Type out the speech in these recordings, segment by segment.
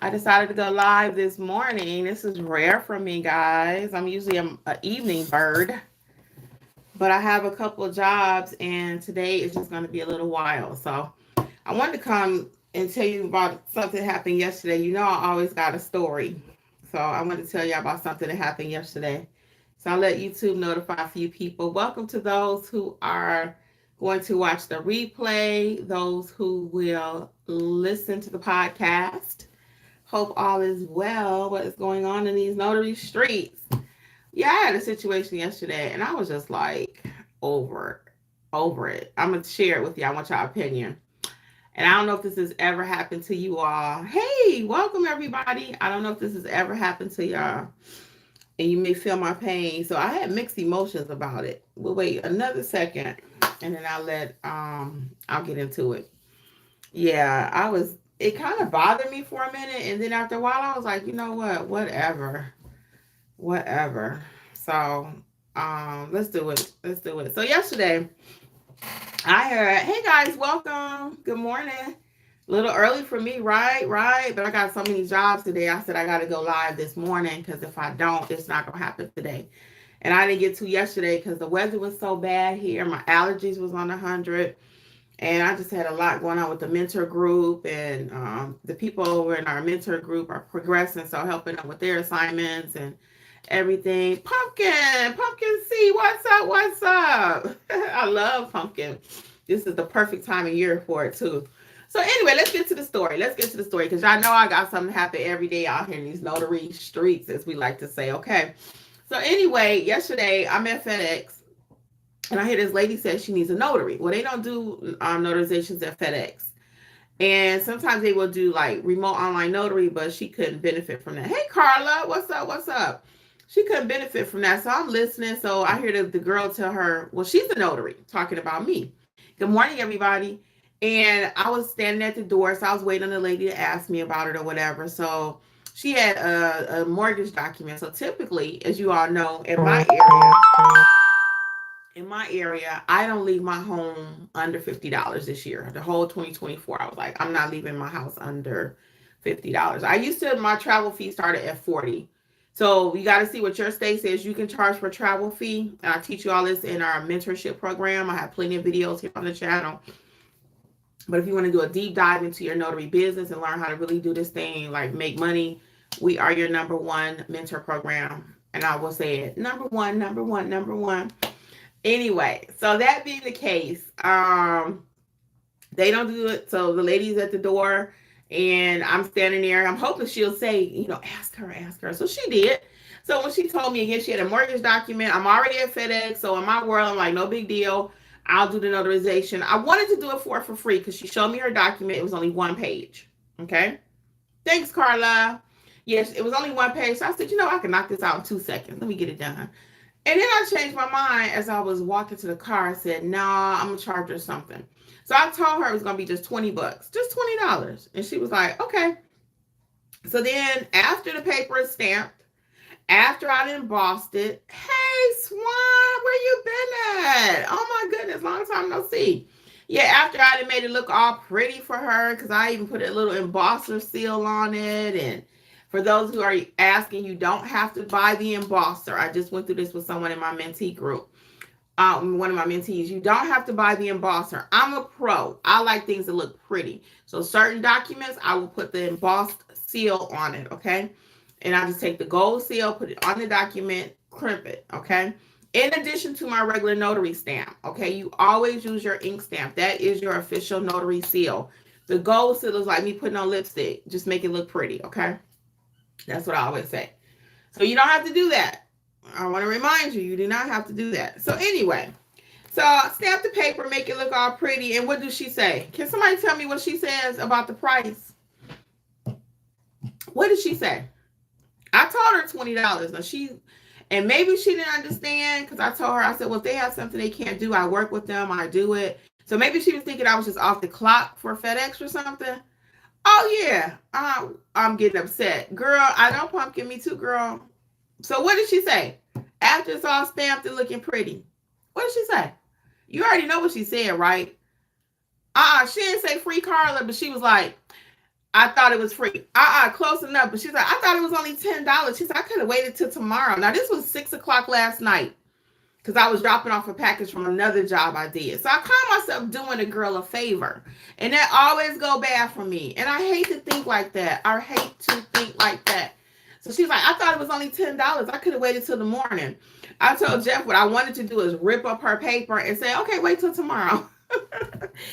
I decided to go live this morning. This is rare for me, guys. I'm usually an evening bird, but I have a couple of jobs, and today is just going to be a little while. So I wanted to come and tell you about something that happened yesterday. You know, I always got a story. So I want to tell you about something that happened yesterday. So I'll let YouTube notify a few people. Welcome to those who are going to watch the replay, those who will listen to the podcast. Hope all is well. What is going on in these notary streets? Yeah, I had a situation yesterday and I was just like over over it. I'm gonna share it with you. I want your opinion. And I don't know if this has ever happened to you all. Hey, welcome everybody. I don't know if this has ever happened to y'all. And you may feel my pain. So I had mixed emotions about it. We'll wait another second and then I'll get into it. Yeah, it kind of bothered me for a minute, and then after a while I was like, you know what? Whatever. So let's do it. Let's do it. So yesterday I heard, hey guys, welcome. Good morning. A little early for me, right? Right. But I got so many jobs today. I said I got to go live this morning because if I don't, it's not going to happen today. And I didn't get to yesterday because the weather was so bad here. My allergies was on 100. And I just had a lot going on with the mentor group. And the people over in our mentor group are progressing. So helping them with their assignments and everything. Pumpkin C, what's up? What's up? I love pumpkin. This is the perfect time of year for it too. So anyway, let's get to the story. Because I know I got something happen every day out here in these notary streets, as we like to say. Okay. So anyway, yesterday I'm at FedEx and I hear this lady say she needs a notary. Well, they don't do notarizations at FedEx. And sometimes they will do like remote online notary, but she couldn't benefit from that. Hey, Carla, what's up? What's up? She couldn't benefit from that. So I'm listening. So I hear the girl tell her, well, she's a notary, talking about me. Good morning, everybody. And I was standing at the door. So I was waiting on the lady to ask me about it or whatever. So she had a mortgage document. So typically, as you all know, in my area, I don't leave my home under $50 this year. The whole 2024, I was like, I'm not leaving my house under $50. My travel fee started at 40. So you got to see what your state says you can charge for travel fee. And I teach you all this in our mentorship program. I have plenty of videos here on the channel. But if you want to do a deep dive into your notary business and learn how to really do this thing, like make money, we are your number one mentor program. And I will say it, number one, number one, number one. Anyway, so that being the case, they don't do it. So the lady's at the door and I'm standing there. I'm hoping she'll say, ask her. So she did. So when she told me again, she had a mortgage document. I'm already at FedEx. So in my world, I'm like, no big deal. I'll do the notarization. I wanted to do it for her for free because she showed me her document. It was only one page. Okay. Thanks, Carla. Yes, it was only one page. So I said, I can knock this out in 2 seconds. Let me get it done. And then I changed my mind as I was walking to the car. I said, nah, I'm going to charge her something. So I told her it was going to be just $20, just $20. And she was like, okay. So then after the paper is stamped, after I embossed it, hey, Swan, where you been at? Oh, my goodness, long time no see. Yeah, after I made it look all pretty for her, because I even put a little embosser seal on it. And for those who are asking, you don't have to buy the embosser. I just went through this with someone in my mentee group. One of my mentees, you don't have to buy the embosser. I'm a pro. I like things that look pretty. So certain documents, I will put the embossed seal on it, okay? And I just take the gold seal, put it on the document, crimp it, okay? In addition to my regular notary stamp, okay? You always use your ink stamp. That is your official notary seal. The gold seal is like me putting on lipstick. Just make it look pretty, okay? That's what I always say. So you don't have to do that. I want to remind you, you do not have to do that. So anyway, so stamp the paper, make it look all pretty. And what does she say? Can somebody tell me what she says about the price? What did she say? I told her $20. Now and maybe she didn't understand because I told her, I said, well, if they have something they can't do, I work with them, I do it. So maybe she was thinking I was just off the clock for FedEx or something. Oh, yeah. I'm getting upset. Girl, I know pumpkin, me too, girl. So what did she say? After it's all stamped and looking pretty. What did she say? You already know what she said, right? She didn't say free Carla, but she was like, I thought it was free. Close enough. But she's like, I thought it was only $10. She said, I could have waited till tomorrow. Now, this was 6 o'clock last night because I was dropping off a package from another job I did. So I caught myself doing a girl a favor. And that always go bad for me. And I hate to think like that. I hate to think like that. So she's like, I thought it was only $10. I could have waited till the morning. I told Jeff what I wanted to do is rip up her paper and say, okay, wait till tomorrow.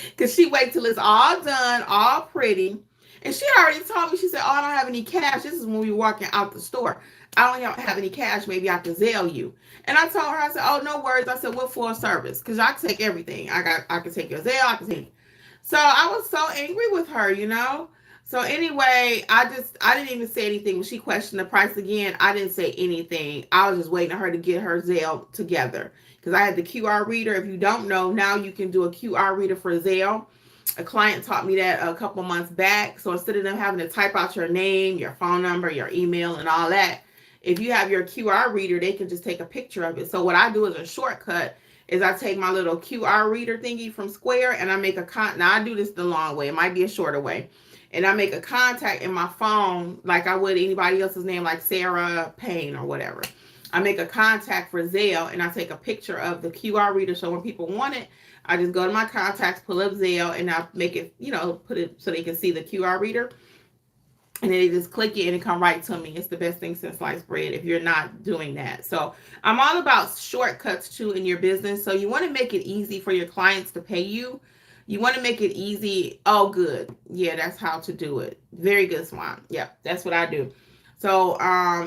Because she wait till it's all done, all pretty. And she already told me, she said, oh, I don't have any cash. This is when we were walking out the store. I don't have any cash. Maybe I can Zelle you. And I told her, I said, oh, no worries. I said, what for service? Because I can take everything. I can take your Zelle. I can take. So I was so angry with her, you know. So anyway, I didn't even say anything. When she questioned the price again, I didn't say anything. I was just waiting on her to get her Zelle together. Because I had the QR reader. If you don't know, now you can do a QR reader for Zelle. A client taught me that a couple months back. So instead of them having to type out your name, your phone number, your email, and all that, if you have your QR reader, they can just take a picture of it. So what I do as a shortcut is I take my little QR reader thingy from Square and I make now I do this the long way. It might be a shorter way. And I make a contact in my phone like I would anybody else's name, like Sarah Payne or whatever. I make a contact for Zelle and I take a picture of the QR reader. So when people want it, I just go to my contacts, pull up Zelle, and I make it, put it so they can see the QR reader. And then they just click it and it come right to me. It's the best thing since sliced bread if you're not doing that. So I'm all about shortcuts too in your business. So you want to make it easy for your clients to pay you. You want to make it easy. Oh, good. Yeah, that's how to do it. Very good, Swan. Yeah, that's what I do. So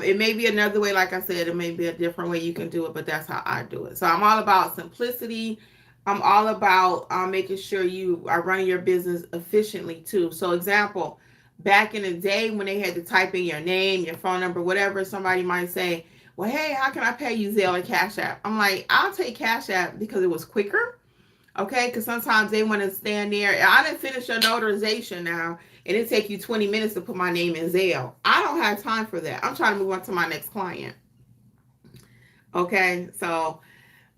it may be another way, like I said, it may be a different way you can do it, but that's how I do it. So I'm all about simplicity. I'm all about making sure you are running your business efficiently too. So example, back in the day when they had to type in your name, your phone number, whatever, somebody might say, well, hey, how can I pay you, Zelle or Cash App? I'm like, I'll take Cash App because it was quicker. Okay, because sometimes they want to stand there. I didn't finish your notarization now, and it take you 20 minutes to put my name in Zelle. I don't have time for that. I'm trying to move on to my next client. Okay, so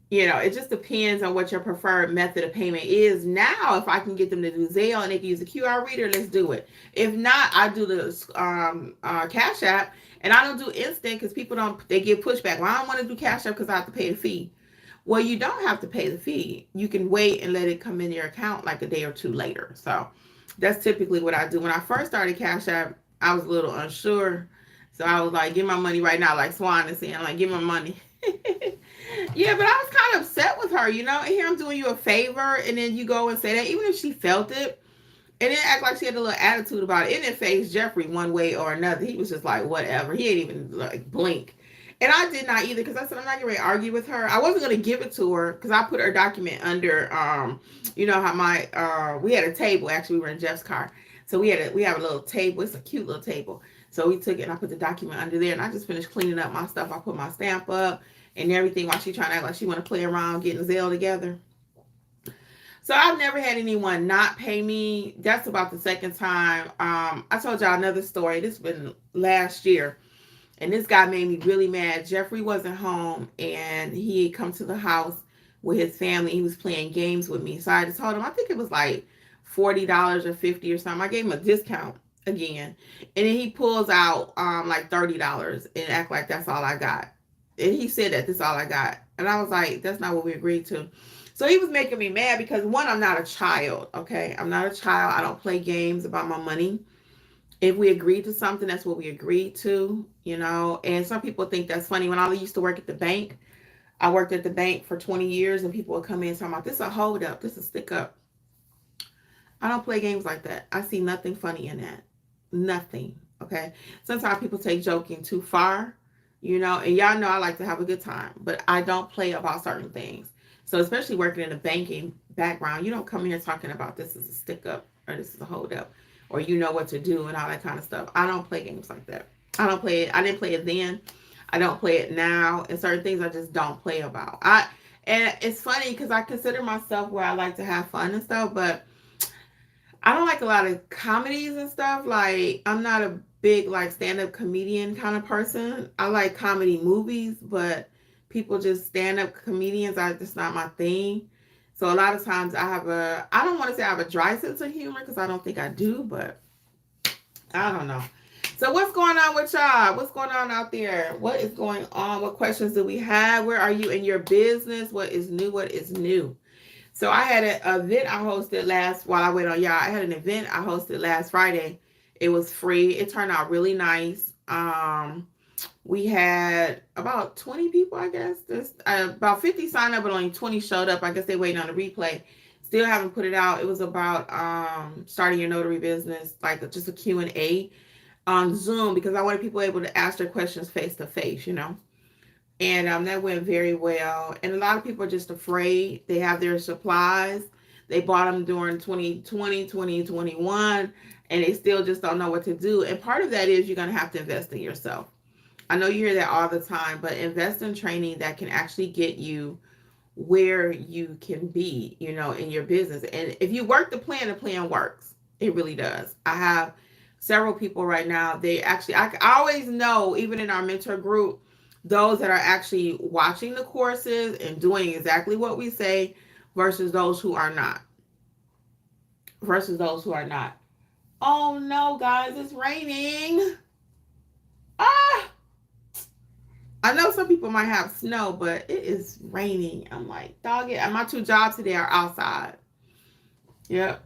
it just depends on what your preferred method of payment is. Now, if I can get them to do Zelle and they can use the QR reader, let's do it. If not, I do the Cash App, and I don't do instant because people they get pushback. Well, I don't want to do Cash App because I have to pay the fee. Well, you don't have to pay the fee. You can wait and let it come in your account like a day or two later. So that's typically what I do. When I first started Cash App, I was a little unsure. So I was like, give my money right now, like Swan is saying, like, give my money. Yeah, but I was kind of upset with her, and here I'm doing you a favor, and then you go and say that, even if she felt it, and then act like she had a little attitude about it. It didn't phase Jeffrey one way or another. He was just like, whatever. He ain't even like blink. And I did not either because I said I'm not going to argue with her. I wasn't going to give it to her because I put her document under, how we had a table. Actually, we were in Jeff's car. So we have a little table. It's a cute little table. So we took it and I put the document under there and I just finished cleaning up my stuff. I put my stamp up and everything while she trying to act like she want to play around getting Zelle together. So I've never had anyone not pay me. That's about the second time. I told y'all another story. This has been last year. And this guy made me really mad. Jeffrey wasn't home and he had come to the house with his family. He was playing games with me. So I just told him, I think it was like $40 or $50 or something. I gave him a discount again. And then he pulls out like $30 and act like that's all I got. And he said that that's all I got. And I was like, that's not what we agreed to. So he was making me mad because one, I'm not a child. Okay. I'm not a child. I don't play games about my money. If we agreed to something, that's what we agreed to, and some people think that's funny. When I used to work at the bank, I worked at the bank for 20 years and people would come in and talk about, this is a hold up, this is a stick up. I don't play games like that. I see nothing funny in that. Nothing. Okay. Sometimes people take joking too far, and y'all know I like to have a good time, but I don't play about certain things. So especially working in a banking background, you don't come here talking about this is a stick up or this is a hold up. Or you know what to do and all that kind of stuff. I don't play games like that. I don't play it. I didn't play it then. I don't play it now. And certain things I just don't play about. And it's funny because I consider myself where I like to have fun and stuff, but I don't like a lot of comedies and stuff. Like, I'm not a big like stand-up comedian kind of person. I like comedy movies, but people just stand-up comedians are just not my thing. So a lot of times I don't want to say I have a dry sense of humor because I don't think I do, but I don't know. So what's going on with y'all? What's going on out there? What is going on? What questions do we have? Where are you in your business? What is new? What is new? So I had an event I hosted while I wait on y'all. I had an event I hosted last Friday. It was free. It turned out really nice. We had about 20 people, I guess. There's about 50 signed up, but only 20 showed up. I guess they're waiting on the replay. Still haven't put it out. It was about starting your notary business, like just a Q&A on Zoom, because I wanted people able to ask their questions face to face, And that went very well. And a lot of people are just afraid. They have their supplies. They bought them during 2020, 2021, and they still just don't know what to do. And part of that is you're going to have to invest in yourself. I know you hear that all the time, but invest in training that can actually get you where you can be, in your business. And if you work the plan works. It really does. I have several people right now. I always know, even in our mentor group, those that are actually watching the courses and doing exactly what we say versus those who are not. Oh no, guys, it's raining. Ah! I know some people might have snow, but it is raining. I'm like, dog it. And my 2 jobs today are outside. Yep.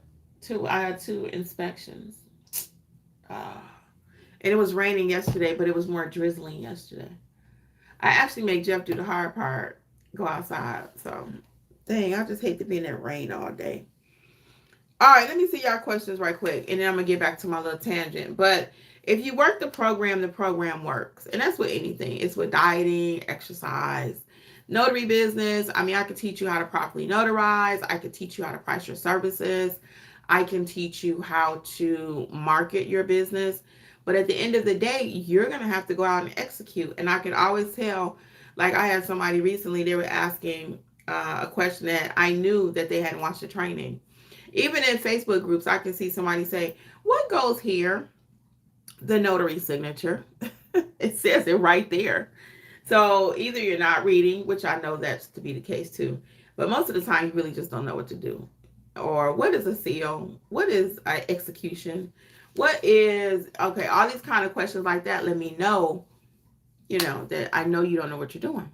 I had 2 inspections. Uh, and it was raining yesterday, but it was more drizzling yesterday. I actually make Jeff do the hard part, go outside. So, dang, I just hate to be in that rain all day. All right, let me see y'all questions right quick, and then I'm going to get back to my little tangent. But if you work the program works. And that's with anything. It's with dieting, exercise, notary business. I mean, I could teach you how to properly notarize. I could teach you how to price your services. I can teach you how to market your business. But at the end of the day, you're going to have to go out and execute. And I can always tell, like I had somebody recently, they were asking a question that I knew that they hadn't watched the training. Even in Facebook groups, I can see somebody say, what goes here? The notary signature. It says it right there. So either you're not reading, which I know that's to be the case too, but most of the time you really just don't know what to do. Or what is a seal? What is an execution? What is, okay, all these kind of questions like that let me know, that I know you don't know what you're doing.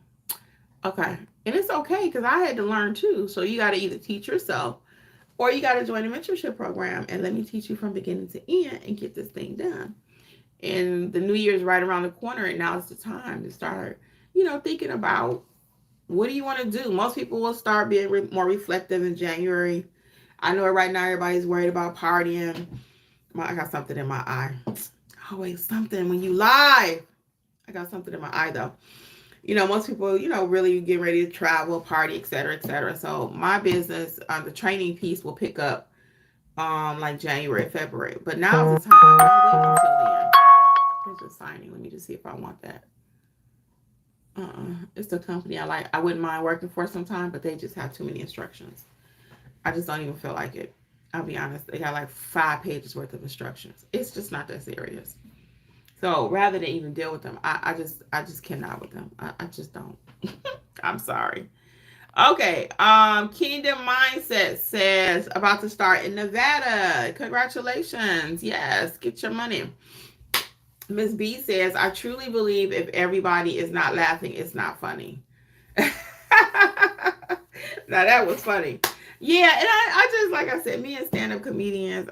Okay. And it's okay, because I had to learn too. So you got to either teach yourself or you got to join a mentorship program and let me teach you from beginning to end and get this thing done. And the new year is right around the corner, and now it's the time to start, thinking about what do you want to do. Most people will start being more reflective in January. I know right now everybody's worried about partying. I got something in my eye. Always something when you live. I got something in my eye though. Most people, really get ready to travel, party, et cetera, et cetera. So my business, the training piece will pick up like January, February. But now's the time. Don't wait until then. Here's the signing. Let me just see if I want that. It's the company I like. I wouldn't mind working for sometime, but they just have too many instructions. I just don't even feel like it. I'll be honest. They got like 5 pages worth of instructions. It's just not that serious. So rather than even deal with them, I just cannot with them. I just don't. I'm sorry. Okay. Kingdom Mindset says about to start in Nevada. Congratulations. Yes, get your money. Miss B says, I truly believe if everybody is not laughing, it's not funny. Now that was funny. Yeah, and I just, like I said, me and stand-up comedians,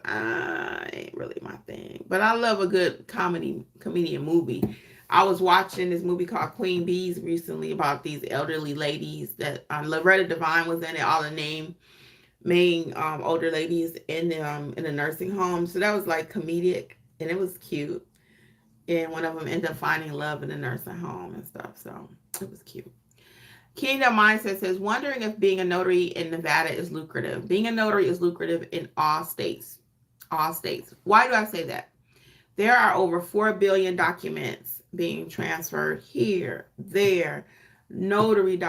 ain't really my thing. But I love a good comedian movie. I was watching this movie called Queen Bees recently about these elderly ladies that Loretta Devine was in it, all the main older ladies in the nursing home. So that was like comedic, and it was cute. And one of them ended up finding love in the nursing home and stuff. So it was cute. Kingdom Mindset says, wondering if being a notary in Nevada is lucrative. Being a notary is lucrative in all states. All states. Why do I say that? There are over 4 billion documents being transferred here, there, mortgage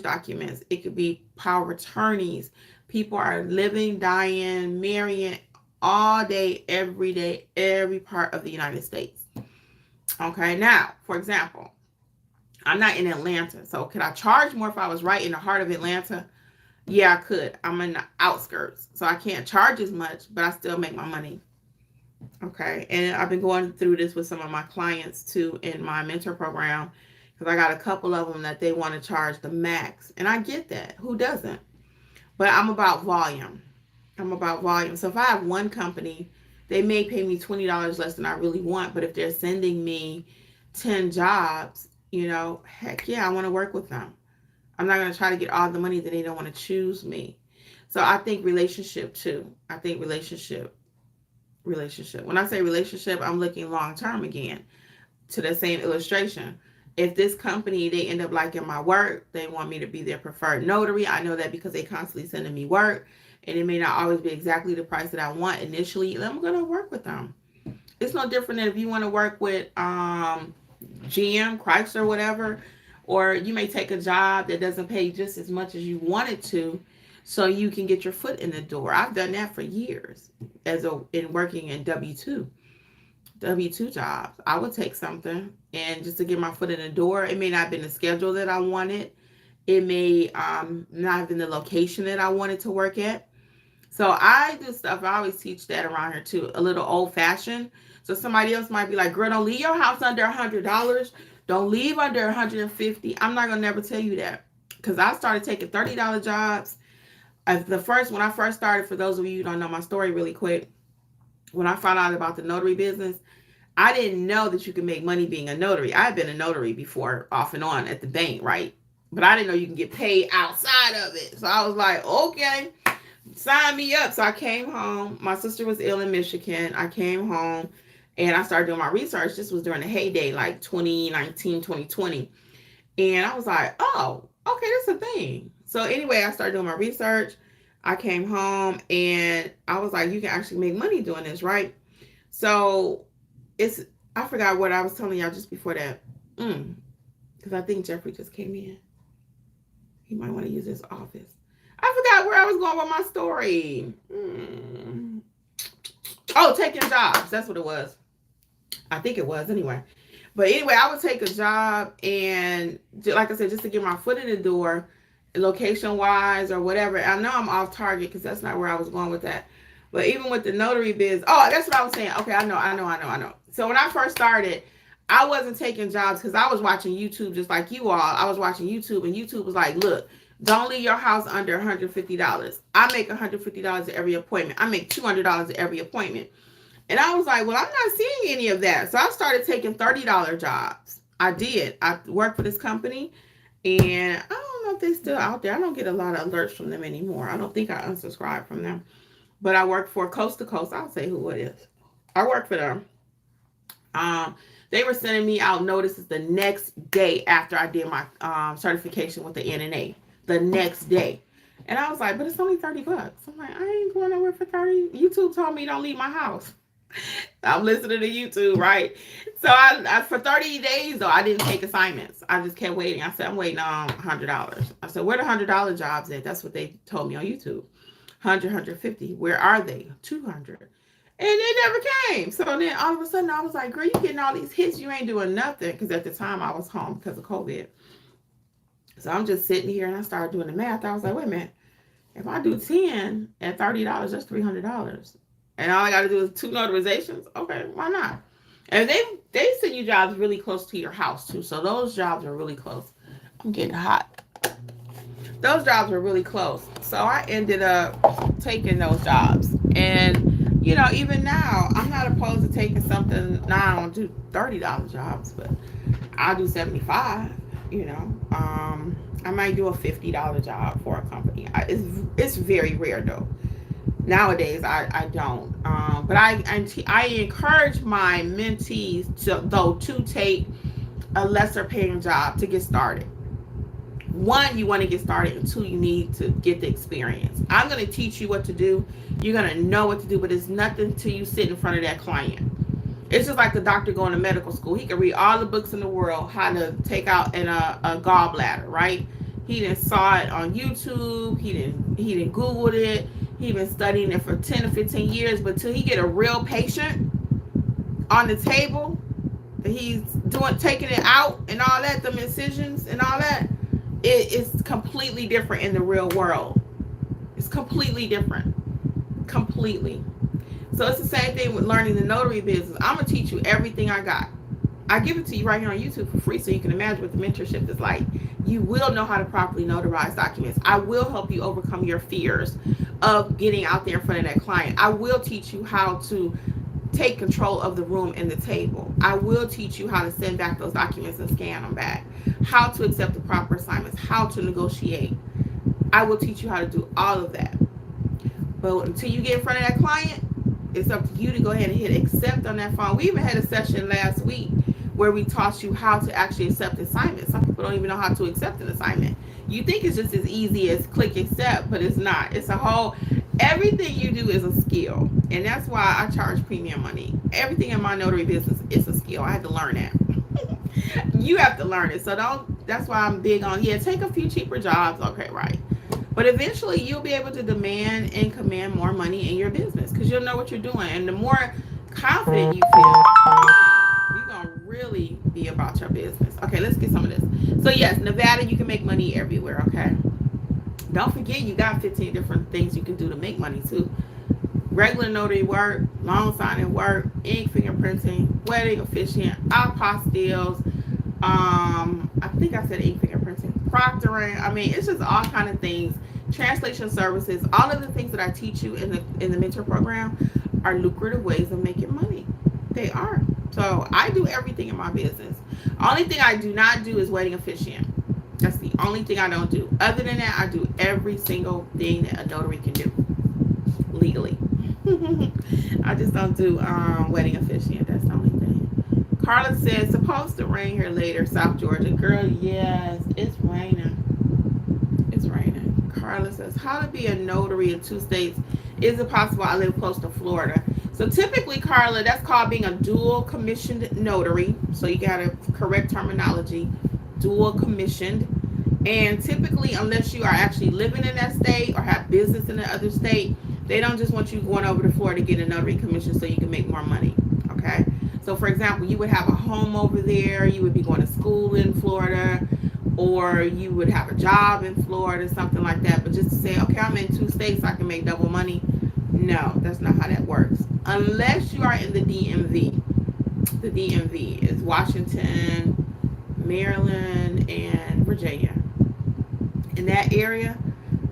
documents. It could be power of attorneys. People are living, dying, marrying all day, every part of the United States. Okay, now, for example, I'm not in Atlanta, so could I charge more if I was right in the heart of Atlanta? Yeah, I could. I'm in the outskirts, so I can't charge as much, but I still make my money. Okay. And I've been going through this with some of my clients too in my mentor program, because I got a couple of them that they want to charge the max. And I get that. Who doesn't? But I'm about volume. I'm about volume. So if I have one company, they may pay me $20 less than I really want. But if they're sending me 10 jobs, heck yeah, I want to work with them. I'm not going to try to get all the money that they don't want to choose me. So I think relationship too. I think relationship. When I say relationship, I'm looking long term again to the same illustration. If this company, they end up liking my work, they want me to be their preferred notary. I know that because they constantly sending me work, and it may not always be exactly the price that I want initially. I'm gonna work with them. It's no different than if you want to work with GM, Chrysler, whatever, or you may take a job that doesn't pay just as much as you want it to, so you can get your foot in the door. I've done that for years in working in W2 jobs. I would take something and just to get my foot in the door. It may not have been the schedule that I wanted. It may not have been the location that I wanted to work at. So I do stuff. I always teach that around here too. A little old fashioned. So somebody else might be like, "Girl, don't leave your house under $100. Don't leave under 150." I'm not gonna never tell you that, because I started taking $30 jobs. When I first started, for those of you who don't know my story really quick, when I found out about the notary business, I didn't know that you could make money being a notary. I had been a notary before, off and on at the bank, right? But I didn't know you can get paid outside of it. So I was like, okay, sign me up. So I came home. My sister was ill in Michigan. I came home and I started doing my research. This was during the heyday, like 2019, 2020. And I was like, oh, okay, that's a thing. So anyway, I started doing my research. I came home and I was like, you can actually make money doing this, right? So it's, I forgot what I was telling y'all just before that. Because I think Jeffrey just came in. He might want to use his office. I forgot where I was going with my story. Oh, taking jobs. That's what it was. I think it was anyway. But anyway, I would take a job, and like I said, just to get my foot in the door, location wise or whatever. I know I'm off target because that's not where I was going with that. But even with the notary biz, oh, that's what I was saying. Okay, I know. So when I first started, I wasn't taking jobs because I was watching YouTube just like you all. I was watching YouTube, and YouTube was like, look, don't leave your house under $150. I make $150 at every appointment. I make $200 at every appointment. And I was like, well, I'm not seeing any of that. So I started taking $30 jobs. I did. I worked for this company, and I don't know if they're still out there. I don't get a lot of alerts from them anymore. I don't think I unsubscribed from them. But I worked for Coast to Coast. I'll say who it is. I worked for them. They were sending me out notices the next day after I did my certification with the NNA. The next day. And I was like, but it's only $30. I'm like, I ain't going nowhere for 30. YouTube told me don't leave my house. I'm listening to YouTube, right? So I for 30 days though, I didn't take assignments. I just kept waiting. I said, I'm waiting on $100. I said, where the $100 jobs at? That's what they told me on YouTube. 100, 150. Where are they? 200. And they never came. So then all of a sudden I was like, girl, you getting all these hits. You ain't doing nothing. Because at the time I was home because of COVID. So I'm just sitting here and I started doing the math. I was like, wait a minute. If I do 10 at $30, that's $300. And all I got to do is 2 notarizations. Okay, why not? And they send you jobs really close to your house too. So those jobs are really close. I'm getting hot. Those jobs were really close. So I ended up taking those jobs. And even now, I'm not opposed to taking something. Now I don't do $30 jobs, but I'll do 75. I might do a $50 job for a company. It's very rare though. Nowadays, I don't. But I encourage my mentees to take a lesser paying job to get started. One, you want to get started, and 2, you need to get the experience. I'm going to teach you what to do. You're going to know what to do, but it's nothing till you sit in front of that client. It's just like the doctor going to medical school. He can read all the books in the world how to take out a gallbladder, right? He didn't saw it on YouTube. He didn't Googled it. He been studying it for 10 or 15 years, but till he get a real patient on the table, he's taking it out and all that, them incisions and all that, it's completely different in the real world. It's completely different. Completely. So it's the same thing with learning the notary business. I'm gonna teach you everything I got. I give it to you right here on YouTube for free, so you can imagine what the mentorship is like. You will know how to properly notarize documents. I will help you overcome your fears of getting out there in front of that client. I will teach you how to take control of the room and the table. I will teach you how to send back those documents and scan them back, how to accept the proper assignments, how to negotiate. I will teach you how to do all of that. But until you get in front of that client, it's up to you to go ahead and hit accept on that phone. We even had a session last week where we taught you how to actually accept assignments. Some people don't even know how to accept an assignment. You think it's just as easy as click accept, but it's not. It's a whole, everything you do is a skill. And that's why I charge premium money. Everything in my notary business is a skill. I had to learn that. You have to learn it. So that's why I'm big on, take a few cheaper jobs. Okay, right. But eventually you'll be able to demand and command more money in your business because you'll know what you're doing. And the more confident you feel, you're going to really be about your business. Okay, let's get some of this. So yes, Nevada, you can make money everywhere, okay? Don't forget you got 15 different things you can do to make money too. Regular notary work, loan signing work, ink fingerprinting, wedding officiant, apostilles, I think I said ink fingerprinting, proctoring. I mean, it's just all kind of things. Translation services, all of the things that I teach you in the mentor program are lucrative ways of making money. They are. So I do everything in my business. Only thing I do not do is wedding officiant. That's the only thing I don't do. Other than that, I do every single thing that a notary can do legally. I just don't do wedding officiant. That's the only thing. Carla says, supposed to rain here later, South Georgia. Girl, yes, it's raining. It's raining. Carla says, how to be a notary in 2 states? Is it possible? I live close to Florida. So typically, Carla, that's called being a dual commissioned notary. So you got to correct terminology. Dual commissioned. And typically, unless you are actually living in that state or have business in the other state, they don't just want you going over to Florida to get a notary commission so you can make more money. Okay? So for example, you would have a home over there, you would be going to school in Florida, or you would have a job in Florida, something like that. But just to say, okay, I'm in 2 states, I can make double money. No, that's not how that works. Unless you are in the DMV. The DMV is Washington, Maryland, and Virginia. In that area,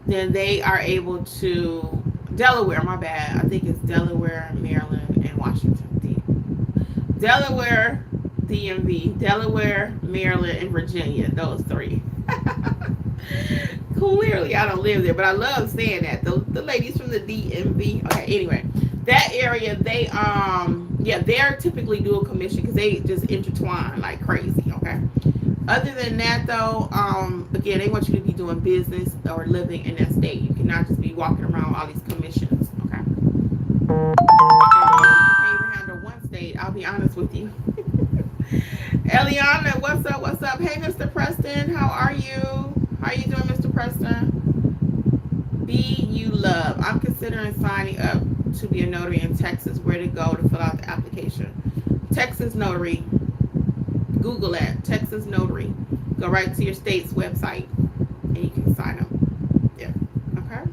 then they are able to, Delaware, my bad. I think it's Delaware, Maryland, and Washington. Delaware, DMV, Delaware, Maryland, and Virginia. Those 3. Clearly, I don't live there, but I love saying that. The ladies from the DMV. Okay, anyway, that area, they're typically dual commission because they just intertwine like crazy. Okay. Other than that, though, again, they want you to be doing business or living in that state. You cannot just be walking around with all these commissions. Okay. You can't even handle one state. I'll be honest with you. Eliana, what's up? What's up? Hey, Mr. Preston, how are you? How are you doing, Mr. Preston? Be you love. I'm considering signing up to be a notary in Texas. Where to go to fill out the application? Texas Notary. Google that, Texas Notary. Go right to your state's website and you can sign up. Yeah. Okay.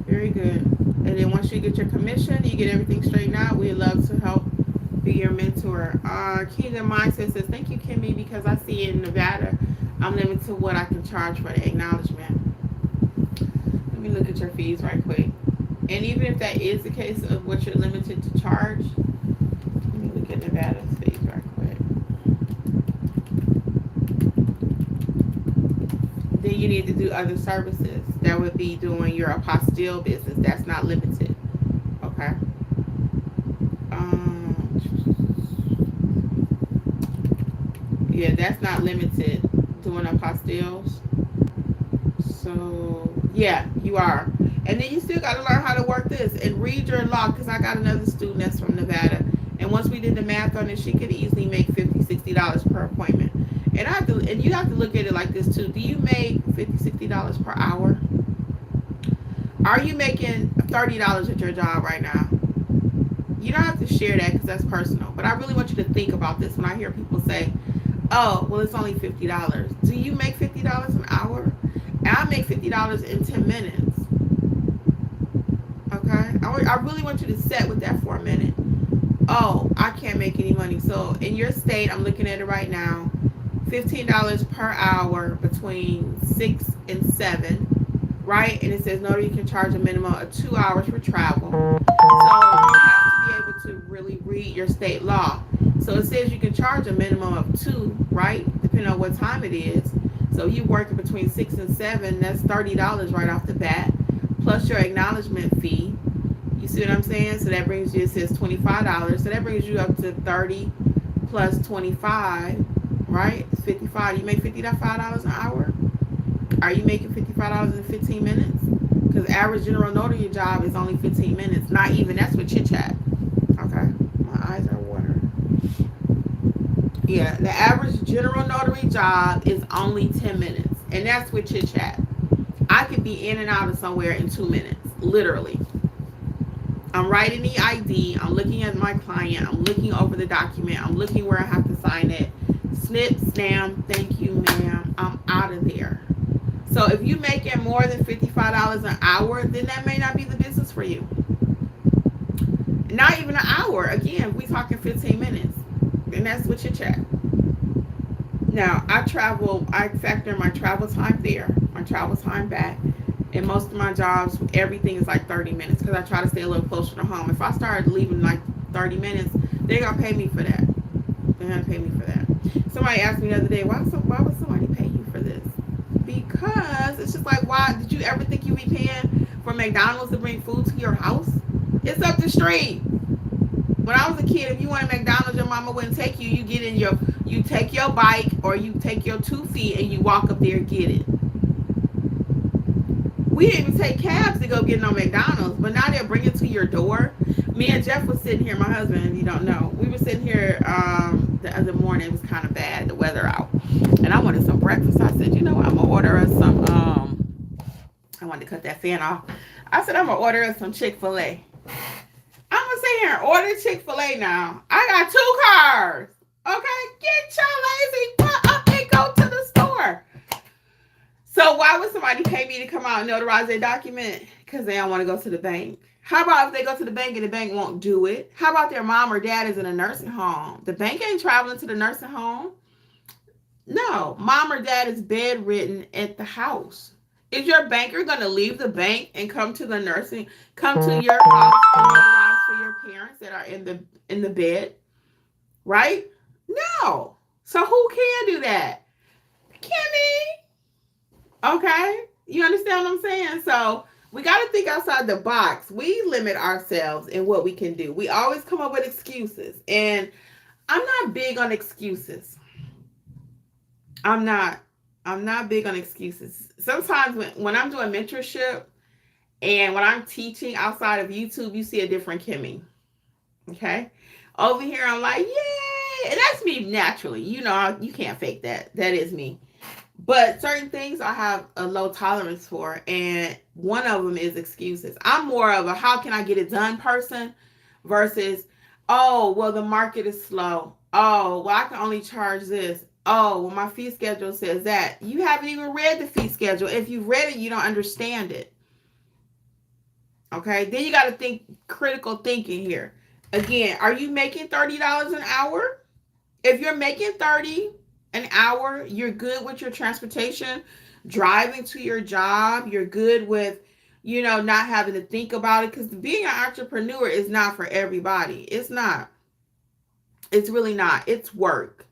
Very good. And then once you get your commission, you get everything straightened out. We'd love to help be your mentor. Kingdom Mindset says, thank you, Kimmi, because I see in Nevada, I'm limited to what I can charge for the acknowledgement. Let me look at your fees right quick. And even if that is the case of what you're limited to charge, let me look at Nevada's fees right quick. Then you need to do other services. That would be doing your apostille business. That's not limited. Okay. Yeah, that's not limited. Doing apostilles. So yeah, you are. And then you still got to learn how to work this and read your law, because I got another student that's from Nevada, and once we did the math on it, she could easily make $50-$60 per appointment. And you have to look at it like this too. Do you make $50-$60 per hour? Are you making $30 at your job right now? You don't have to share that because that's personal, but I really want you to think about this when I hear people say, oh, well, it's only $50. Do you make $50 an hour? And I make $50 in 10 minutes. Okay? I really want you to sit with that for a minute. Oh, I can't make any money. So in your state, I'm looking at it right now, $15 per hour between 6 and 7, right? And it says notary can charge a minimum of 2 hours for travel. So you have to be able to really read your state law. So it says you can charge a minimum of 2, right? Depending on what time it is. So you working between 6 and 7, that's $30 right off the bat, plus your acknowledgement fee. You see what I'm saying? So that brings you, it says $25. So that brings you up to 30 plus 25, right? It's 55. You make $55 an hour? Are you making $55 in 15 minutes? Because average general notary job is only 15 minutes. Not even, that's with chit chat. Okay, my eyes are watering. Yeah, the average general notary job is only 10 minutes. And that's with chit chat. I could be in and out of somewhere in 2 minutes, literally. I'm writing the ID. I'm looking at my client. I'm looking over the document. I'm looking where I have to sign it. Snip, snam, thank you, ma'am. I'm out of there. So if you're making more than $55 an hour, then that may not be the business for you. Not even an hour. Again, we talking 15 minutes. And that's what you check. Now, I factor my travel time there, my travel time back. And most of my jobs, everything is like 30 minutes because I try to stay a little closer to home. If I start leaving like 30 minutes, they're going to pay me for that. They're going to pay me for that. Somebody asked me the other day, why would somebody pay you for this? Because it's just like, why did you ever think you'd be paying for McDonald's to bring food to your house? It's up the street. When I was a kid, if you wanted McDonald's, your mama wouldn't take you. You take your bike or you take your 2 feet and you walk up there and get it. We didn't even take cabs to go get no McDonald's, but now they'll bring it to your door. Me and Jeff was sitting here, my husband, if you don't know, we were sitting here the other morning. It was kind of bad, the weather out, and I wanted some breakfast. I said, you know what, I'm gonna order us some. I wanted to cut that fan off. I said I'm gonna order us some Chick-fil-A. I'm gonna sit here and order Chick-fil-A now. I got 2 cars. Okay, get your lazy butt up and go to the store. So why would somebody pay me to come out and notarize their document? Because they don't want to go to the bank. How about if they go to the bank and the bank won't do it? How about their mom or dad is in a nursing home? The bank ain't traveling to the nursing home. No, mom or dad is bedridden at the house. Is your banker going to leave the bank and come to your house and notarize for your parents that are in the bed? Right? No. So who can do that? Kimmi. Okay, you understand what I'm saying? So we got to think outside the box. We limit ourselves in what we can do. We always come up with excuses, and I'm not big on excuses. I'm not big on excuses. Sometimes when I'm doing mentorship and when I'm teaching outside of YouTube, you see a different Kimmi. Okay, over here I'm like, yay, and that's me naturally. You know, you can't fake that. That is me. But certain things I have a low tolerance for, and one of them is excuses. I'm more of a how can I get it done person versus, oh, well, the market is slow. Oh, well, I can only charge this. Oh, well, my fee schedule says that. You haven't even read the fee schedule. If you've read it, you don't understand it. Okay, then you got to think critical thinking here. Again, are you making $30 an hour? If you're making 30 an hour, you're good with your transportation, driving to your job, you're good with, not having to think about it, because being an entrepreneur is not for everybody. It's not. It's really not. It's work.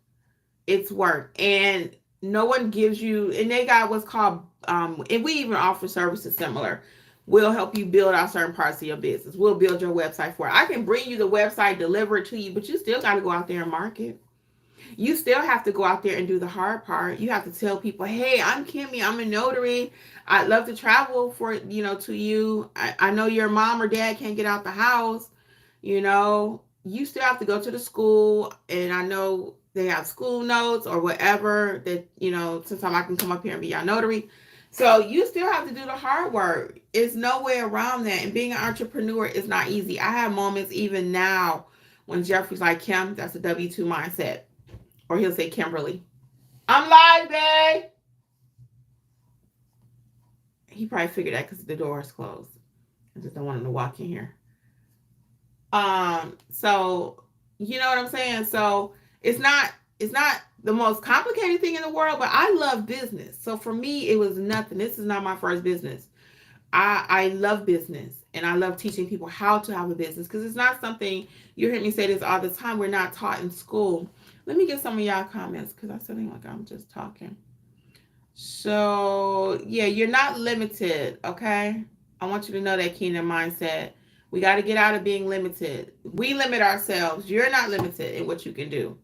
It's work. And no one gives you, and they got what's called, and we even offer services similar. We'll help you build out certain parts of your business. We'll build your website for it. I can bring you the website, deliver it to you, but you still got to go out there and market. You still have to go out there and do the hard part. You have to tell people, hey, I'm Kimmi. I'm a notary. I'd love to travel to you. I know your mom or dad can't get out the house. You still have to go to the school. And I know they have school notes or whatever that, sometimes I can come up here and be your notary. So you still have to do the hard work. It's no way around that. And being an entrepreneur is not easy. I have moments even now when Jeffrey's like, Kim, that's a W-2 mindset. Or he'll say, Kimberly, I'm live, babe. He probably figured that because the door is closed. I just don't want him to walk in here. So you know what I'm saying? So it's not the most complicated thing in the world, but I love business. So for me, it was nothing. This is not my first business. I love business and I love teaching people how to have a business because it's not something you hear me say this all the time. We're not taught in school. Let me get some of y'all comments because I sound like I'm just talking. So yeah, you're not limited, okay? I want you to know that kingdom mindset. We got to get out of being limited. We limit ourselves. You're not limited in what you can do.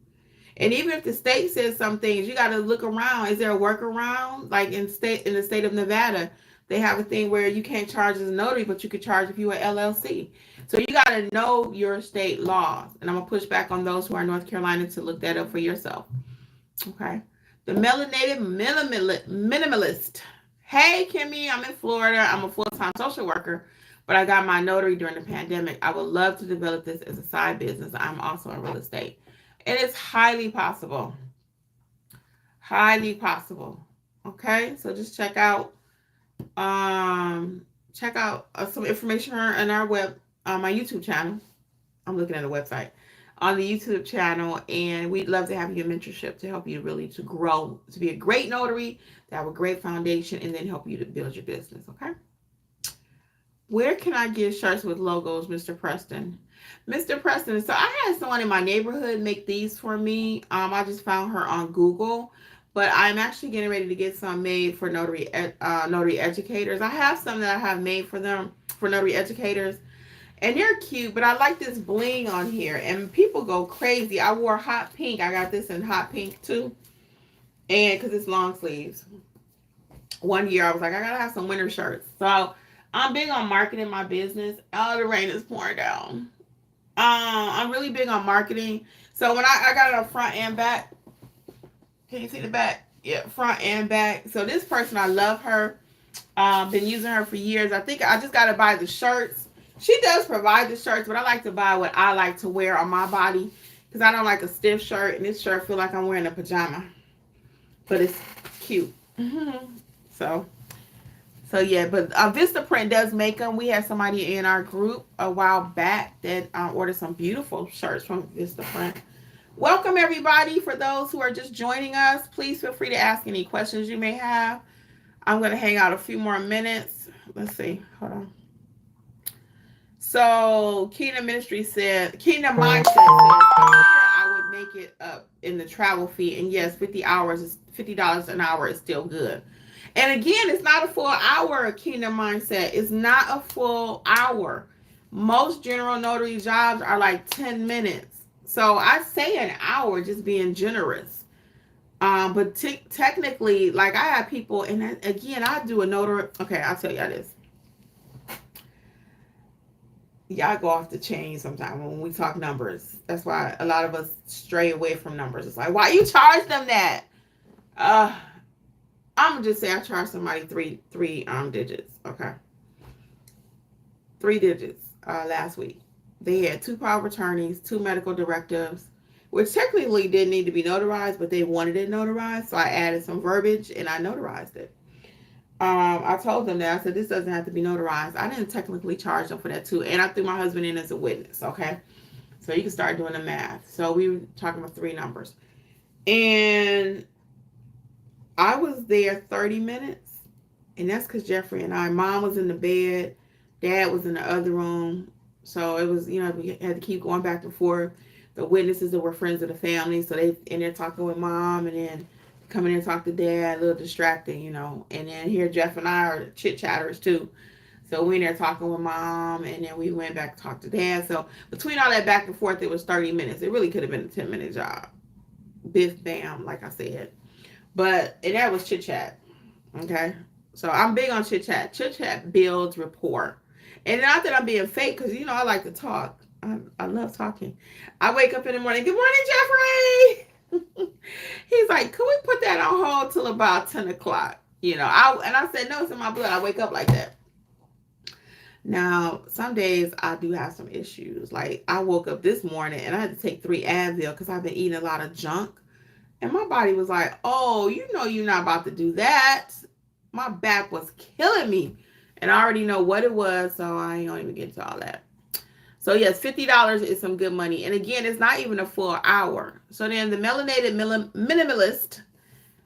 And even if the state says some things, you got to look around. Is there a workaround? Like in the state of Nevada, they have a thing where you can't charge as a notary, but you could charge if you were LLC. So you got to know your state laws. And I'm gonna push back on those who are in North Carolina to look that up for yourself. Okay. The melanated minimalist. Hey, Kimmi, I'm in Florida. I'm a full-time social worker, but I got my notary during the pandemic. I would love to develop this as a side business. I'm also in real estate. It is highly possible. Highly possible. Okay, so just check out some information on our web on my YouTube channel. I'm looking at a website on the YouTube channel, and we'd love to have you in mentorship to help you really to grow, to be a great notary, to have a great foundation, and then help you to build your business. Okay. Where can I get shirts with logos, Mr. Preston? Mr. Preston, so I had someone in my neighborhood make these for me. I just found her on Google, but I'm actually getting ready to get some made for notary educators. I have some that I have made for them for notary educators, and they're cute. But I like this bling on here, and people go crazy. I wore hot pink. I got this in hot pink too, and because it's long sleeves. One year I was like, I gotta have some winter shirts. So I'm big on marketing my business. Oh, the rain is pouring down. I'm really big on marketing. So when I got it on front and back. Can you see the back? Yeah, front and back. So this person, I love her. Been using her for years. I think I just gotta buy the shirts. She does provide the shirts, but I like to buy what I like to wear on my body because I don't like a stiff shirt, and this shirt feel like I'm wearing a pajama, but it's cute. So yeah, but Vistaprint does make them. We had somebody in our group a while back that ordered some beautiful shirts from Vistaprint. Welcome everybody. For those who are just joining us, please feel free to ask any questions you may have. I'm going to hang out a few more minutes. Let's see. Hold on. So Kingdom Ministry said, Kingdom Mindset says, I would make it up in the travel fee. And yes, 50 hours is $50 an hour is still good. And again, it's not a full hour, Kingdom Mindset. It's not a full hour. Most general notary jobs are like 10 minutes. So I say an hour, just being generous. But technically, like I have people, and again, I do a notary. Okay, I'll tell y'all this. Y'all go off the chain sometimes when we talk numbers. That's why a lot of us stray away from numbers. It's like, why you charge them that? I'm gonna just say I charged somebody three digits. Okay, 3 digits last week. They had 2 power of attorneys, 2 medical directives, which technically didn't need to be notarized, but they wanted it notarized, so I added some verbiage and I notarized it. I told them that. I said, this doesn't have to be notarized. I didn't technically charge them for that too. And I threw my husband in as a witness, okay? So you can start doing the math. So we were talking about 3 numbers. And I was there 30 minutes. And that's because Jeffrey and mom was in the bed. Dad was in the other room. So it was, we had to keep going back and forth. The witnesses that were friends of the family. So they in there talking with mom and then coming in and talk to dad, a little distracting, and then here Jeff and I are chit chatters too. So we in there talking with mom, and then we went back to talk to dad. So between all that back and forth, it was 30 minutes. It really could have been a 10-minute job. Biff bam, like I said. And that was chit chat. Okay. So I'm big on chit chat. Chit chat builds rapport. And not that I'm being fake, because I like to talk. I love talking. I wake up in the morning. Good morning, Jeffrey. He's like, could we put that on hold till about 10 o'clock? I said, no, it's in my blood. I wake up like that. Now, some days I do have some issues. Like I woke up this morning and I had to take 3 Advil because I've been eating a lot of junk. And my body was like, oh, you're not about to do that. My back was killing me. And I already know what it was, so I ain't gonna even get into all that. So yes, $50 is some good money. And again, it's not even a full hour. So then the melanated minimalist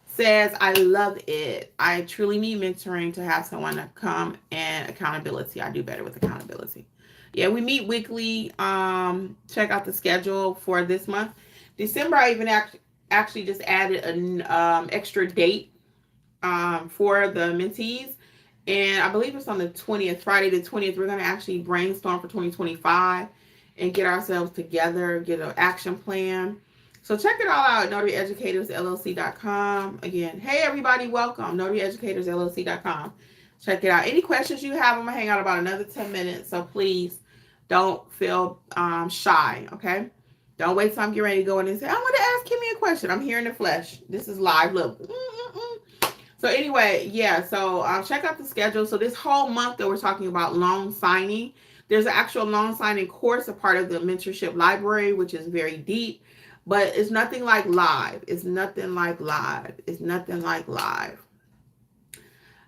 says, I love it. I truly need mentoring to have someone to come and accountability. I do better with accountability. Yeah, we meet weekly. Check out the schedule for this month. December, I even actually just added an extra date for the mentees. And I believe it's on the 20th, Friday the 20th. We're going to actually brainstorm for 2025 and get ourselves together, get an action plan. So check it all out at notaryeducatorsllc.com. Again, hey everybody, welcome, notaryeducatorsllc.com. Check it out. Any questions you have, I'm going to hang out about another 10 minutes. So please don't feel shy, okay? Don't wait till I'm getting ready to go in and say, I want to ask Kimmi a question. I'm here in the flesh. This is live. Look. So anyway, yeah, so check out the schedule. So this whole month that we're talking about loan signing, there's an actual loan signing course, a part of the mentorship library, which is very deep, but it's nothing like live. It's nothing like live. It's nothing like live.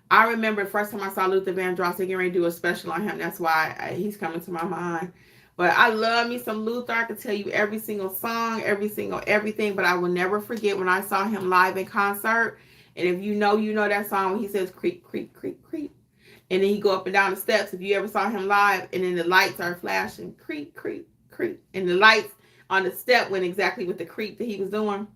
I remember the first time I saw Luther Vandross, they're getting ready to do a special on him. That's why he's coming to my mind. But I love me some Luther. I could tell you every single song, every single everything, but I will never forget when I saw him live in concert. And if you know that song when he says creep, creep, creep, creep. And then he go up and down the steps. If you ever saw him live, and then the lights are flashing, creep, creep, creep. And the lights on the step went exactly with the creep that he was doing.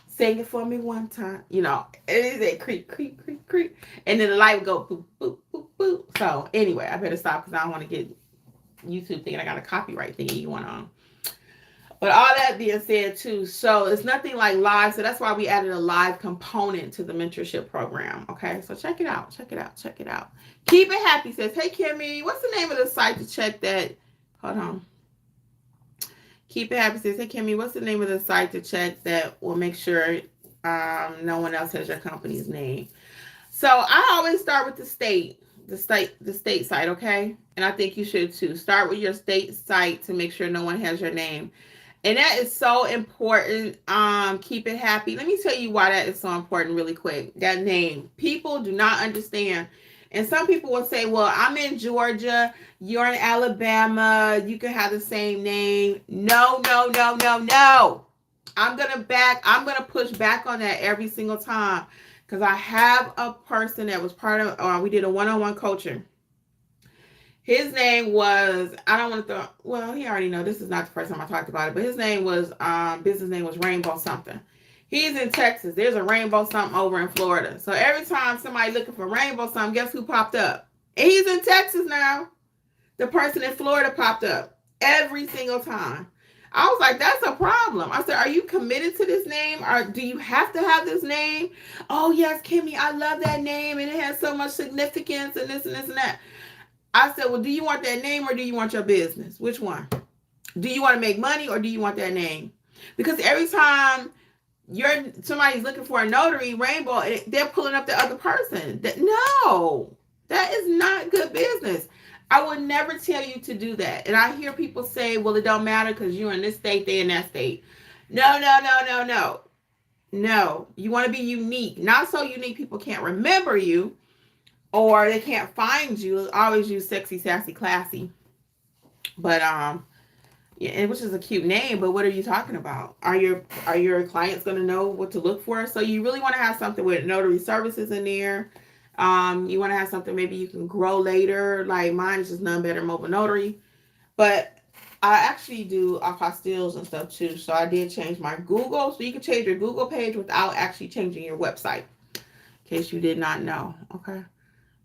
Sing it for me one time. You know, it is a creep, creep, creep, creep. And then the light would go boop, boop, boop, boop. So anyway, I better stop because I don't want to get YouTube thinking I got a copyright thingy going on. But all that being said too, so it's nothing like live. So that's why we added a live component to the mentorship program. Okay, so check it out, check it out, check it out. Keep It Happy says, hey Kimmi, what's the name of the site to check that? Hold on. Keep It Happy says, hey Kimmi, what's the name of the site to check that will make sure no one else has your company's name? So I always start with the state site, okay? And I think you should too. Start with your state site to make sure no one has your name. And that is so important. Keep It Happy. Let me tell you why that is so important really quick. That name. People do not understand. And some people will say, well, I'm in Georgia. You're in Alabama. You can have the same name. No, no, no, no, no. I'm going to push back on that every single time. Because I have a person that was part of, we did a one-on-one coaching. His name was, I don't want to throw, well, he already know this is not the first time I talked about it, but his name was, business name was Rainbow something. He's in Texas. There's a Rainbow something over in Florida. So every time somebody looking for Rainbow something, guess who popped up? And he's in Texas now. The person in Florida popped up every single time. I was like, that's a problem. I said, are you committed to this name? Or do you have to have this name? Oh, yes, Kimmi, I love that name. And it has so much significance and this and this and that. I said, well, do you want that name or do you want your business? Which one? Do you want to make money or do you want that name? Because every time somebody's looking for a notary, Rainbow, they're pulling up the other person. No, that is not good business. I would never tell you to do that. And I hear people say, well, it don't matter because you're in this state, they in that state. No, no, no, no, no. No, you want to be unique. Not so unique people can't remember you or they can't find you. I always use sexy, sassy, classy. But yeah, which is a cute name, but what are you talking about? Are your clients going to know what to look for? So you really want to have something with notary services in there. You want to have something maybe you can grow later. Like mine is just None Better Mobile Notary. But I actually do apostilles and stuff too. So I did change my Google. So you can change your Google page without actually changing your website. In case you did not know. Okay.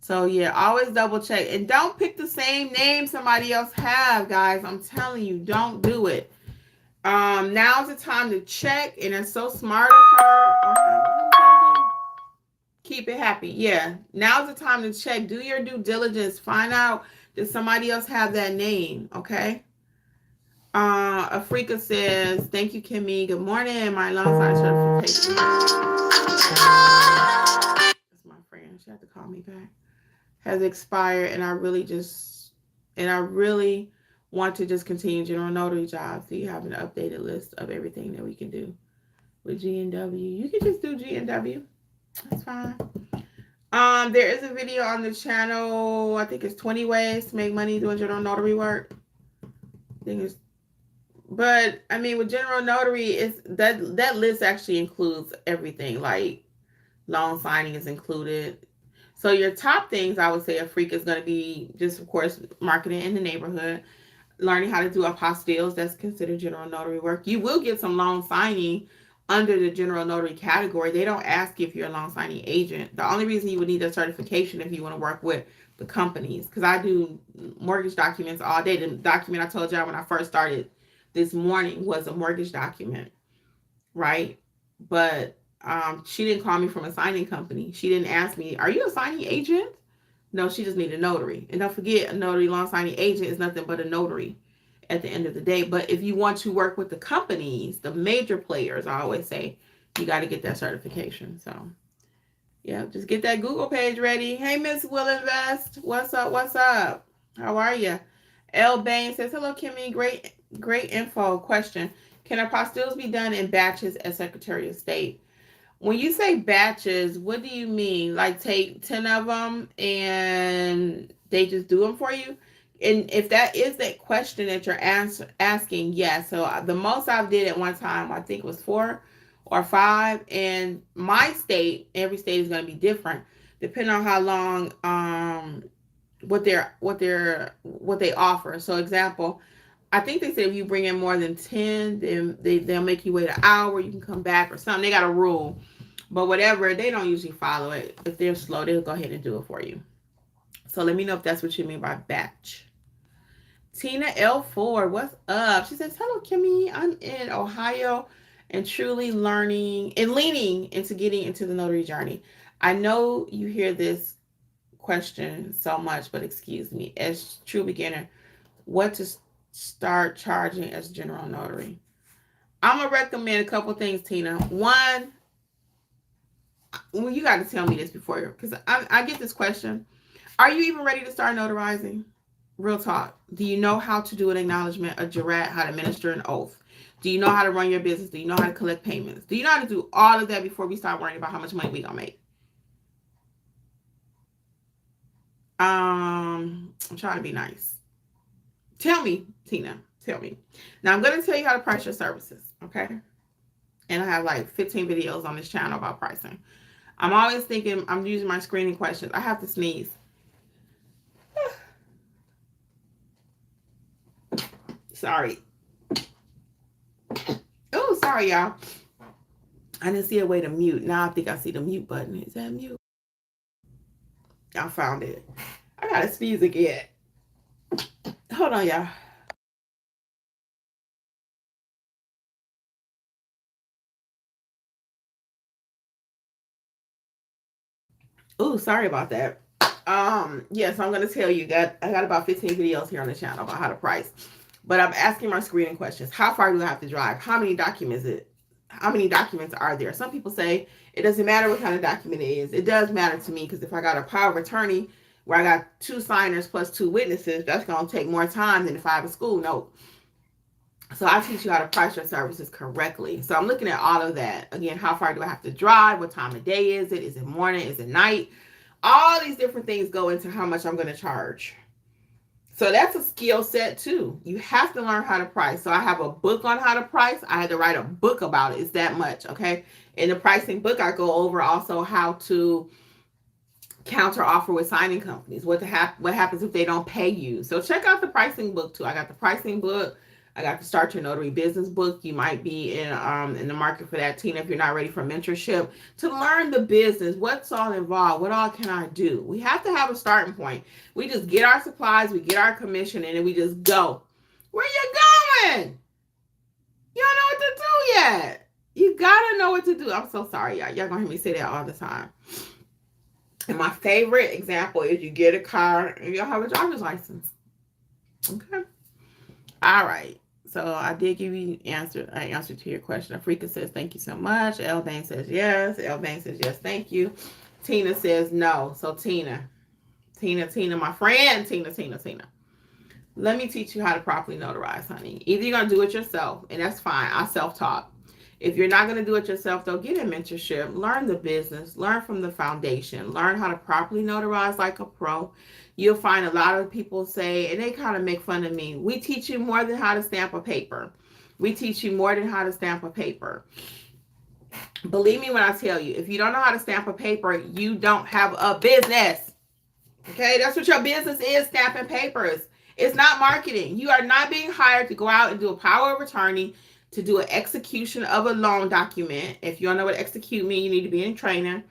So yeah, always double check. And don't pick the same name somebody else have, guys. I'm telling you, don't do it. Now's the time to check, and it's so smart of her. Okay. Keep It Happy. Yeah. Now's the time to check. Do your due diligence. Find out does somebody else have that name. Okay. Afrika says, thank you, Kimmi. Good morning. My loan sign certification. That's my friend. She had to call me back. Has expired, and I really want to just continue general notary jobs. So you have an updated list of everything that we can do with GNW. You can just do GNW. That's fine. There is a video on the channel. I think it's 20 ways to make money doing general notary work. I think it's, but I mean, with general notary, it's that list actually includes everything. Like loan signing is included. So your top things, I would say, a freak is going to be just, of course, marketing in the neighborhood, learning how to do apostilles. That's considered general notary work. You will get some loan signing under the general notary category. They don't ask if you're a loan signing agent. The only reason you would need a certification if you want to work with the companies, because I do mortgage documents all day. The document I told y'all when I first started this morning was a mortgage document, right? But she didn't call me from a signing company. She didn't ask me, "Are you a signing agent?" No, she just needed a notary. And don't forget, a notary loan signing agent is nothing but a notary at the end of the day. But if you want to work with the companies, the major players, I always say, you got to get that certification. So, yeah, just get that Google page ready. Hey, Miss Will Invest. What's up? What's up? How are you? L. Bain says, hello, Kimmi. Great info. Question. Can apostilles be done in batches as Secretary of State? When you say batches, what do you mean? Like take 10 of them and they just do them for you? And if that is that question that you're asking, yes. So the most I did at one time, I think was 4 or 5. And my state, every state is going to be different, depending on how long, what they offer. So example, I think they said if you bring in more than 10, then they'll make you wait an hour. You can come back or something. They got a rule. But whatever, they don't usually follow it. If they're slow, they'll go ahead and do it for you. So let me know if that's what you mean by batch. Tina L. Ford, what's up? She says, hello, Kimmi. I'm in Ohio and truly learning and leaning into getting into the notary journey. I know you hear this question so much, but excuse me. As true beginner, what to start charging as general notary? I'm going to recommend a couple things, Tina. One, well, you got to tell me this before, because I get this question. Are you even ready to start notarizing? Real talk. Do you know how to do an acknowledgement, a jurat, how to administer an oath? Do you know how to run your business? Do you know how to collect payments? Do you know how to do all of that before we start worrying about how much money we gonna make? I'm trying to be nice. Tell me, Tina. Tell me. Now I'm gonna tell you how to price your services, okay? And I have like 15 videos on this channel about pricing. I'm always thinking, I'm using my screening questions. I have to sneeze. Sorry. Oh, sorry, y'all. I didn't see a way to mute. Now I think I see the mute button. Is that mute? I found it. I gotta sneeze again. Hold on, y'all. Oh, sorry about that. Yes, I'm gonna tell you that I got about 15 videos here on the channel about how to price. But I'm asking my screening questions. How far do I have to drive? How many documents are there? Some people say it doesn't matter what kind of document it is. It does matter to me, because if I got a power of attorney where I got 2 signers plus 2 witnesses, that's gonna take more time than if I have a school note. So I teach you how to price your services correctly. So I'm looking at all of that. Again, how far do I have to drive? What time of day is it? Is it morning? Is it night? All these different things go into how much I'm going to charge. So that's a skill set too. You have to learn how to price. So I have a book on how to price. I had to write a book about it. It's that much, okay? In the pricing book, I go over also how to counter offer with signing companies. What happens if they don't pay you? So check out the pricing book too. I got the pricing book. I got the Start Your Notary Business book. You might be in the market for that, Tina, if you're not ready for mentorship. To learn the business, what's all involved, what all can I do? We have to have a starting point. We just get our supplies, we get our commission, and then we just go. Where you going? You don't know what to do yet. You gotta know what to do. I'm so sorry, y'all. Y'all gonna hear me say that all the time. And my favorite example is you get a car and you don't have a driver's license. Okay. All right. So I did give you an answer to your question. Afrika says, thank you so much. Elbane says yes. Elbane says yes, thank you. Tina says no. So Tina, my friend, Tina. Let me teach you how to properly notarize, honey. Either you're going to do it yourself, and that's fine. I self-taught. If you're not going to do it yourself, though, get a mentorship, learn the business, learn from the foundation, learn how to properly notarize like a pro. You'll find a lot of people say, and they kind of make fun of me, we teach you more than how to stamp a paper. We teach you more than how to stamp a paper. Believe me when I tell you, if you don't know how to stamp a paper, you don't have a business. Okay, that's what your business is, stamping papers. It's not marketing. You are not being hired to go out and do a power of attorney, to do an execution of a loan document. If you don't know what execute means, you need to be in training.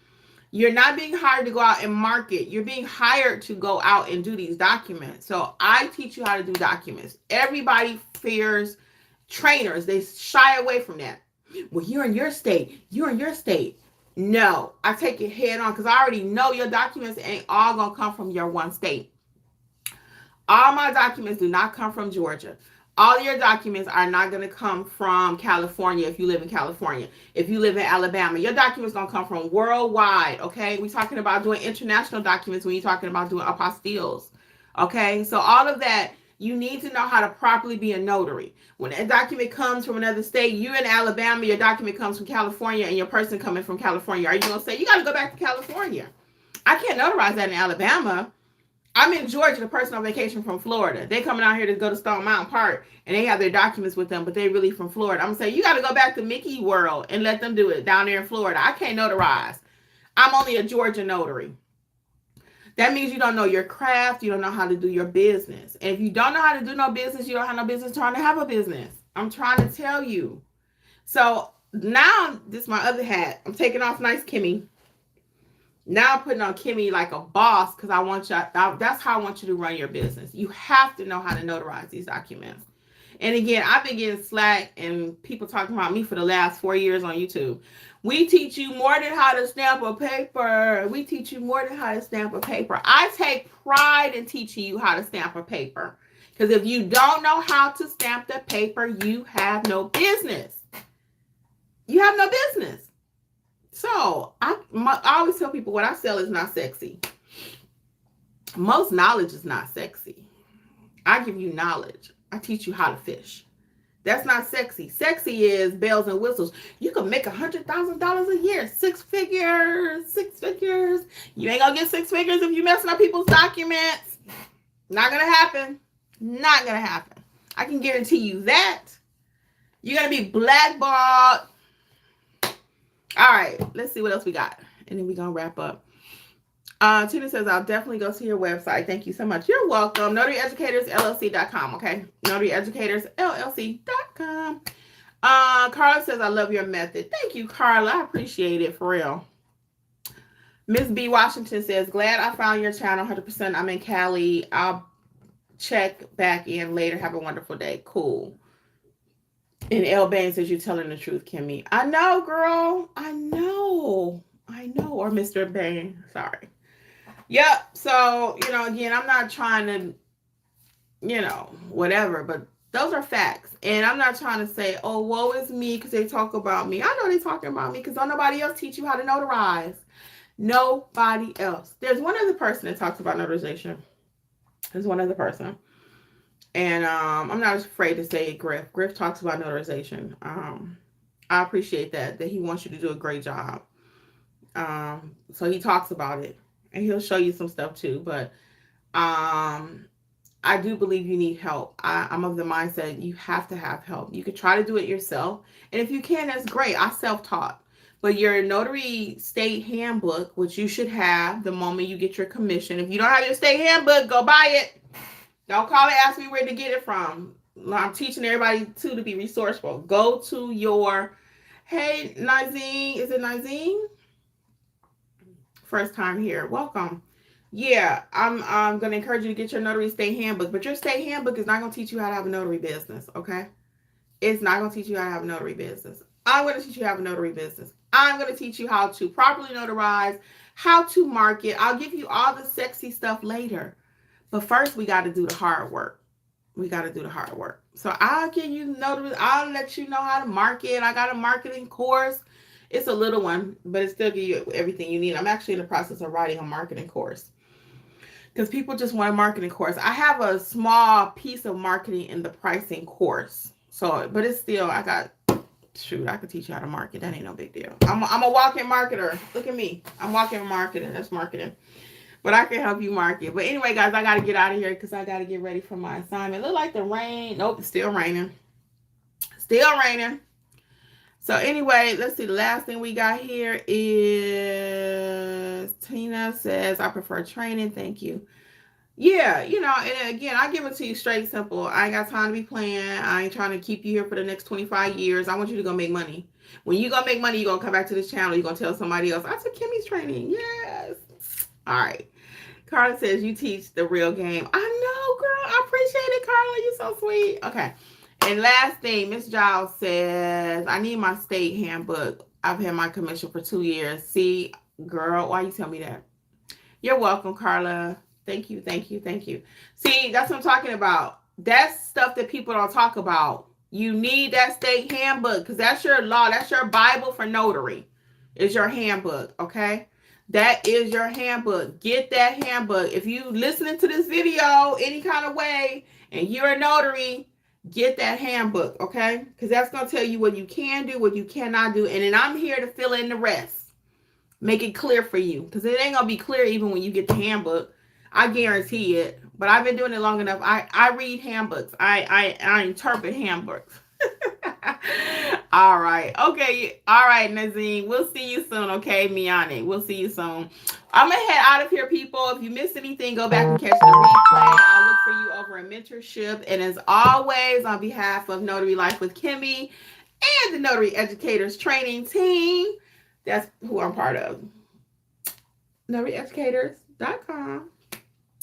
You're not being hired to go out and market. You're being hired to go out and do these documents. So I teach you how to do documents. Everybody fears trainers. They shy away from that. Well, you're in your state. You're in your state. No, I take it head on because I already know your documents ain't all going to come from your one state. All my documents do not come from Georgia. All your documents are not going to come from California if you live in California. If you live in Alabama, your documents going to come from worldwide, okay? We're talking about doing international documents when you're talking about doing apostilles, okay? So all of that, you need to know how to properly be a notary. When a document comes from another state, you're in Alabama, your document comes from California, and your person coming from California, are you going to say, you got to go back to California? I can't notarize that in Alabama. I'm in Georgia, the person on vacation from Florida. They coming out here to go to Stone Mountain Park, and they have their documents with them, but they really from Florida. I'm going to say, you got to go back to Mickey World and let them do it down there in Florida. I can't notarize. I'm only a Georgia notary. That means you don't know your craft. You don't know how to do your business. And if you don't know how to do no business, you don't have no business trying to have a business. I'm trying to tell you. So now, this is my other hat. I'm taking off nice Kimmi. Now I'm putting on Kimmi like a boss because I want you. That's how I want you to run your business. You have to know how to notarize these documents. And again, I've been getting slack and people talking about me for the last 4 years on YouTube. We teach you more than how to stamp a paper. We teach you more than how to stamp a paper. I take pride in teaching you how to stamp a paper. Because if you don't know how to stamp the paper, you have no business. You have no business. So I always tell people what I sell is not sexy. Most knowledge is not sexy. I give you knowledge. I teach you how to fish. That's not sexy. Sexy is bells and whistles. You can make $100,000 a year. 6 figures, 6 figures. You ain't gonna get 6 figures if you messing up people's documents. Not gonna happen. Not gonna happen. I can guarantee you that. You're gonna be blackballed. All right, let's see what else we got. And then we're gonna wrap up. Tina says, I'll definitely go to your website. Thank you so much. You're welcome. NotaryEducatorsLLC.com, okay? NotaryEducatorsLLC.com. Carla says, I love your method. Thank you, Carla. I appreciate it, for real. Miss B. Washington says, glad I found your channel 100%. I'm in Cali. I'll check back in later. Have a wonderful day. Cool. And L. Bain says, you're telling the truth, Kimmi. I know, girl. I know. Or Mr. Bain. Sorry. Yep. So, again, I'm not trying to, whatever, but those are facts. And I'm not trying to say, oh, woe is me because they talk about me. I know they're talking about me because don't nobody else teach you how to notarize. Nobody else. There's one other person that talks about notarization. There's one other person. And I'm not afraid to say it, Griff. Griff talks about notarization. I appreciate that he wants you to do a great job. So he talks about it. And he'll show you some stuff too. But I do believe you need help. I'm of the mindset you have to have help. You could try to do it yourself. And if you can, that's great. I self-taught. But your notary state handbook, which you should have the moment you get your commission. If you don't have your state handbook, go buy it. Don't call and ask me where to get it from. I'm teaching everybody too to be resourceful. Go to your, hey, Nazine. Is it Nazine? First time here. Welcome. Yeah, I'm going to encourage you to get your notary state handbook. But your state handbook is not going to teach you how to have a notary business, okay? It's not going to teach you how to have a notary business. I'm going to teach you how to have a notary business. I'm going to teach you how to properly notarize, how to market. I'll give you all the sexy stuff later. But first, we got to do the hard work. So I'll give you notary. I'll let you know how to market. I got a marketing course. It's a little one, but it still gives you everything you need. I'm actually in the process of writing a marketing course because people just want a marketing course. I have a small piece of marketing in the pricing course. So, but it's still, I got Shoot, I could teach you how to market. That ain't no big deal. I'm a walk-in marketer. Look at me. I'm walking marketing. That's marketing. But I can help you market. But anyway, guys, I got to get out of here because I got to get ready for my assignment. Look like the rain. Nope, it's still raining. Still raining. So anyway, let's see. The last thing we got here is Tina says, I prefer training. Thank you. Yeah, and again, I give it to you straight simple. I ain't got time to be playing. I ain't trying to keep you here for the next 25 years. I want you to go make money. When you go make money, you're going to come back to this channel. You're going to tell somebody else, I took Kimmi's training. Yes. All right. Carla says, you teach the real game. I know, girl. I appreciate it, Carla. You're so sweet. Okay. And last thing, Miss Giles says, I need my state handbook. I've had my commission for 2 years. See, girl, why you tell me that? You're welcome, Carla. Thank you. See, that's what I'm talking about. That's stuff that people don't talk about. You need that state handbook because that's your law. That's your Bible for notary. It's your handbook, okay? That is your handbook. Get that handbook. If you listening to this video any kind of way and you're a notary, get that handbook, okay? Because that's going to tell you what you can do, what you cannot do. And then I'm here to fill in the rest. Make it clear for you because it ain't going to be clear even when you get the handbook. I guarantee it. But I've been doing it long enough. I read handbooks. I interpret handbooks. All right. Okay. All right, Nazim. We'll see you soon. Okay, Miani. We'll see you soon. I'm going to head out of here, people. If you missed anything, go back and catch the replay. I'll look for you over in mentorship. And as always, on behalf of Notary Life with Kimmi and the Notary Educators Training Team, that's who I'm part of. NotaryEducators.com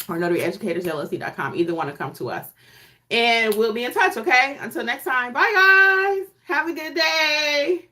or NotaryEducatorsLLC.com. Either one to come to us. And we'll be in touch, okay? Until next time. Bye, guys. Have a good day.